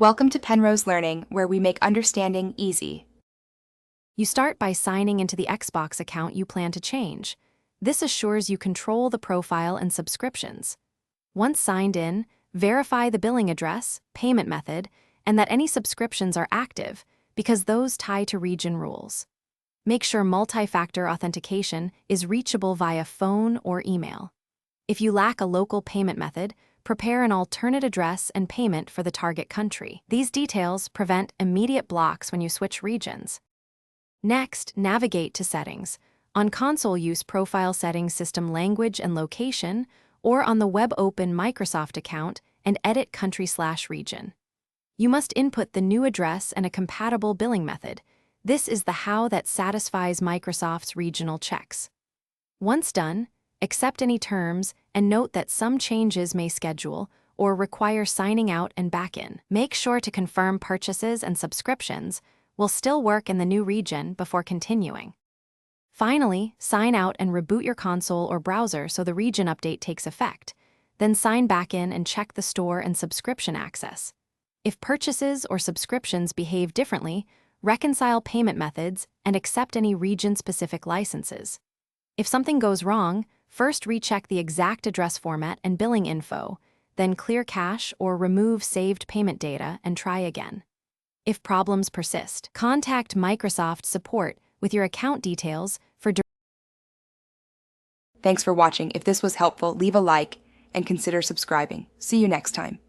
Welcome to Penrose Learning, where we make understanding easy. You start by signing into the Xbox account you plan to change. This assures you control the profile and subscriptions. Once signed in, verify the billing address, payment method, and that any subscriptions are active, because those tie to region rules. Make sure multi-factor authentication is reachable via phone or email. If you lack a local payment method, prepare an alternate address and payment for the target country. These details prevent immediate blocks when you switch regions. Next, navigate to Settings. On console, use Profile Settings, System Language and Location, or on the web, open Microsoft account and edit country/region. You must input the new address and a compatible billing method. This is the how that satisfies Microsoft's regional checks. Once done, accept any terms and note that some changes may schedule or require signing out and back in. Make sure to confirm purchases and subscriptions will still work in the new region before continuing. Finally, sign out and reboot your console or browser so the region update takes effect. Then sign back in and check the store and subscription access. If purchases or subscriptions behave differently, reconcile payment methods and accept any region-specific licenses. If something goes wrong, first recheck the exact address format and billing info, then clear cache or remove saved payment data and try again. If problems persist, contact Microsoft support with your account details for. Thanks for watching. If this was helpful, leave a like and consider subscribing. See you next time.